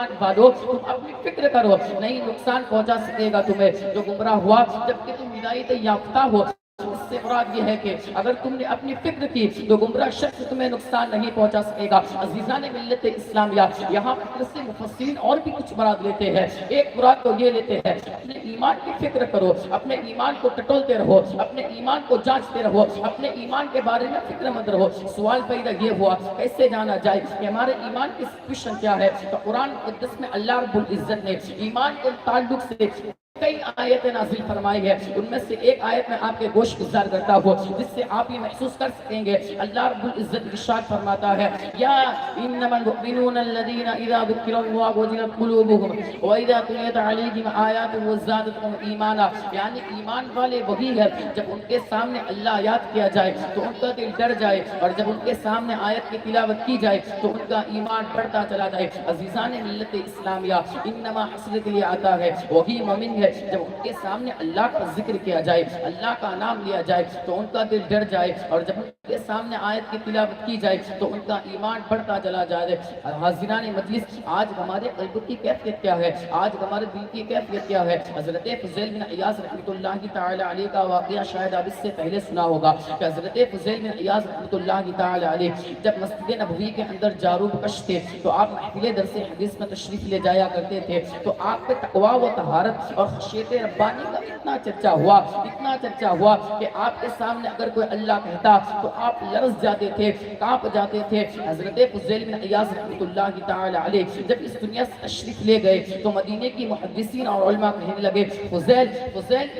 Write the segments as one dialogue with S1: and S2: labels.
S1: والو تم اپنی فکر کرو، نہیں نقصان پہنچا سکے گا تمہیں جو گمراہ ہوا جبکہ تم ہدایت یافتہ ہو۔ اس سے مراد یہ ہے کہ اگر تم نے اپنی فکر کی تو گمراہ شخص تمہیں نقصان نہیں پہنچا سکے گا۔ عزیزان ملت اسلامیہ، یہاں پر سے مفسرین اور بھی کچھ مراد لیتے ہیں۔ ایک مراد تو یہ لیتے ہیں اپنے ایمان کی فکر کرو، اپنے ایمان کو ٹٹولتے رہو، اپنے ایمان کو جانچتے رہو، اپنے ایمان کے بارے میں فکر مند رہو۔ سوال پیدا یہ ہوا کیسے جانا جائے کہ ہمارے ایمان کی سچویشن کیا ہے؟ تو قرآن مقدس میں اللہ رب العزت نے ایمان کے تعلق سے کئی آیتیں نازل فرمائی ہے۔ ان میں سے ایک آیت میں آپ کے گوش گزار کرتا ہوں جس سے آپ یہ محسوس کر سکیں گے۔ اللہ رب العزت ارشاد فرماتا ہے یا انما المؤمنون الذين اذا ذكر الله وجلت قلوبهم واذا تليت عليهم آياته زادتهم ایمانا، یعنی ایمان والے وہی ہے جب ان کے سامنے اللہ یاد کیا جائے تو ان کا دل ڈر جائے، اور جب ان کے سامنے آیت کی تلاوت کی جائے تو ان کا ایمان بڑھتا چلا جائے۔ عزیزان ملت اسلامیہ، انما حسر کے لیے آتا ہے وہی مومن ہے جب ان کے سامنے اللہ کا ذکر کیا جائے، اللہ کا نام لیا جائے تو ان کا دل ڈر جائے، اور جب ان کے سامنے آیت کی تلاوت کی جائے تو ان کا ایمان بڑھتا چلا جائے۔ حاضران مجلس، آج ہمارے قلب کی کیفیت کیا ہے؟ آج ہمارے دل کی کیفیت کیا ہے؟ حضرت فضیل بن عیاض رحمۃ اللہ تعالی علیہ کا واقعہ شاید آپ اس سے پہلے سنا ہوگا کہ حضرت فضیل بن عیاض رحمۃ اللہ تعالی علیہ جب مسجد نبوی کے اندر جاروب کش تھے تو آپ محفل درس حدیث میں تشریف لے جایا کرتے تھے، تو آپ پہ تقویٰ و طہارت اور خشیت ربانی کا اتنا چرچا ہوا کہ آپ کے سامنے اگر کوئی اللہ کہتا تو آپ لرز جاتے تھے، کانپ جاتے تھے۔ حضرت فضیل بن عیاض رحمۃ اللہ تعالی علیہ جب اس دنیا سے تشریف لے گئے تو مدینے کی محدثین اور علماء کہنے لگے فضیل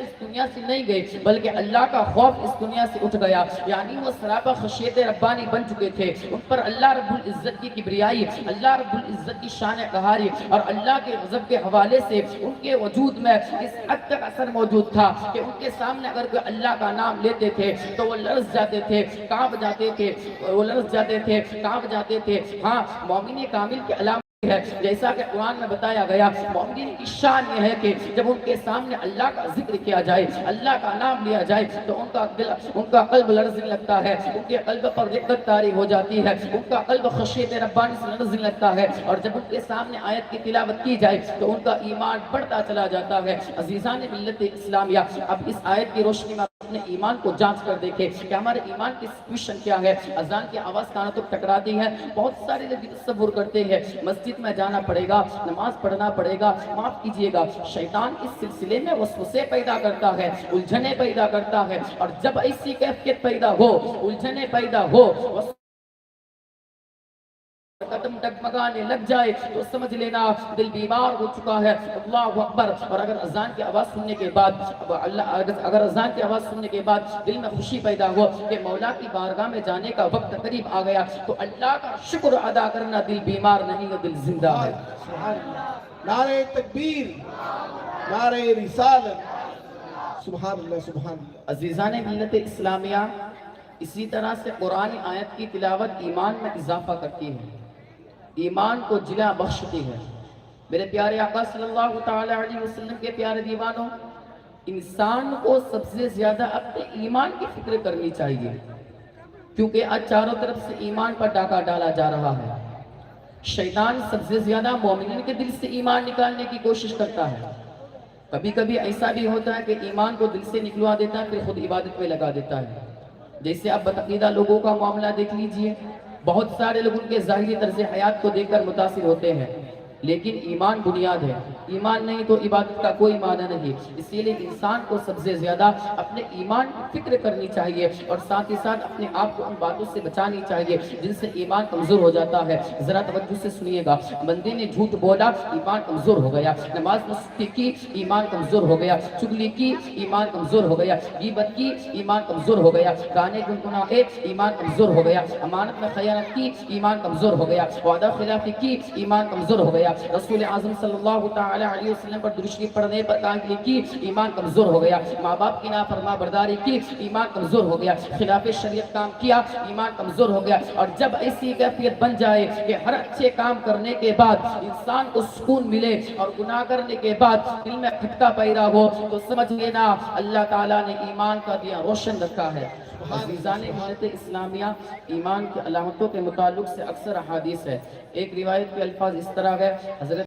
S1: اس دنیا سے نہیں گئے بلکہ اللہ کا خوف اس دنیا سے اٹھ گیا، یعنی وہ سراپا خشیت ربانی بن چکے تھے۔ ان پر اللہ رب العزت کی کبریائی، اللہ رب العزت کی شان قہاری اور اللہ کے غضب کے حوالے سے ان کے وجود میں اس حد تک اثر موجود تھا کہ ان کے سامنے اگر کوئی اللہ کا نام لیتے تھے تو وہ لرز جاتے تھے، کانپ جاتے تھے۔ ہاں، مومن کامل کے علامت ہے جیسا کہ قرآن میں بتایا گیا، مومن کی شان یہ ہے کہ جب ان کے سامنے اللہ کا ذکر کیا جائے، اللہ کا نام لیا جائے تو ان کا قلب لرزنے لگتا ہے، ان کے قلب پر رقت طاری ہو جاتی ہے، ان کا قلب خشیت ربانی سے لرزنے لگتا ہے، اور جب ان کے سامنے آیت کی تلاوت کی جائے تو ان کا ایمان بڑھتا چلا جاتا ہے۔ عزیزان ملت اسلامیہ، اب اس آیت کی روشنی میں اپنے ایمان کو جانچ کر دیکھیں کہ ہمارے ایمان کی سچویشن کیا ہے۔ اذان کی آواز کانوں تک ٹکراتی ہے، بہت سارے لوگ تصور کرتے ہیں مسجد میں جانا پڑے گا، نماز پڑھنا پڑے گا۔ معاف کیجئے گا، شیطان اس سلسلے میں وسوسے پیدا کرتا ہے، الجھنیں پیدا کرتا ہے، اور جب ایسی کیفیت پیدا ہو، الجھنیں پیدا ہو، قدم ڈگمگانے لگ جائے تو سمجھ لینا دل بیمار ہو چکا ہے۔ اللہ اکبر۔ اور اگر اذان کی آواز سننے کے بعد دل میں خوشی پیدا ہو کہ مولا کی بارگاہ میں جانے کا وقت قریب آ گیا تو اللہ کا شکر ادا کرنا، دل بیمار نہیں ہے، دل زندہ ہے۔
S2: نعرہ تکبیر، نعرہ رسالت، سبحان اللہ سبحان اللہ۔
S1: عزیزان ملت اسلامیہ، اسی طرح سے قرآن آیت کی تلاوت ایمان میں اضافہ کرتی ہے، ایمان کو جلا بخشتی ہے۔ میرے پیارے آقا صلی اللہ تعالی علیہ وسلم کے پیارے دیوانوں، انسان کو سب سے زیادہ اپنے ایمان کی فکر کرنی چاہیے، کیونکہ آج چاروں طرف سے ایمان پر ڈاکہ ڈالا جا رہا ہے۔ شیطان سب سے زیادہ مومنین کے دل سے ایمان نکالنے کی کوشش کرتا ہے۔ کبھی کبھی ایسا بھی ہوتا ہے کہ ایمان کو دل سے نکلوا دیتا ہے، پھر خود عبادت پہ لگا دیتا ہے۔ جیسے آپ بدعقیدہ لوگوں کا معاملہ دیکھ لیجئے، بہت سارے لوگ ان کے ظاہری طرز حیات کو دیکھ کر متاثر ہوتے ہیں، لیکن ایمان بنیاد ہے، ایمان نہیں تو عبادت کا کوئی معنی نہیں۔ اسی لیے انسان کو سب سے زیادہ اپنے ایمان کی فکر کرنی چاہیے، اور ساتھ ہی ساتھ اپنے آپ کو ان باتوں سے بچانی چاہیے جن سے ایمان کمزور ہو جاتا ہے۔ ذرا توجہ سے سنیے گا، بندے نے جھوٹ بولا، ایمان کمزور ہو گیا، نماز مستی کی، ایمان کمزور ہو گیا، چغلی کی، ایمان کمزور ہو گیا، غیبت کی، ایمان کمزور ہو گیا، گانے گنگنائے، ایمان کمزور ہو گیا، امانت میں خیانت کی، ایمان کمزور ہو گیا، وعدہ خلافی کی، ایمان کمزور ہو گیا، رسول اعظم صلی اللہ تعالی علیہ وسلم پر درود شریف پڑھنے پر کاہلی کی، ایمان کمزور ہو گیا، ماں باپ کی نافرما برداری کی، ایمان کمزور ہو گیا، خلاف شریعت کام کیا، ایمان کمزور ہو گیا۔ اور جب ایسی کیفیت بن جائے کہ ہر اچھے کام کرنے کے بعد انسان کو سکون ملے اور گناہ کرنے کے بعد دل میں کھٹکا پیدا ہو تو سمجھ لینا اللہ تعالیٰ نے ایمان کا دیا روشن رکھا ہے۔ عزیزان ملت اسلامیہ، ایمان کی علامتوں کے متعلق سے اکثر احادیث ہے۔ ایک روایت کے الفاظ اس طرح ہے، حضرت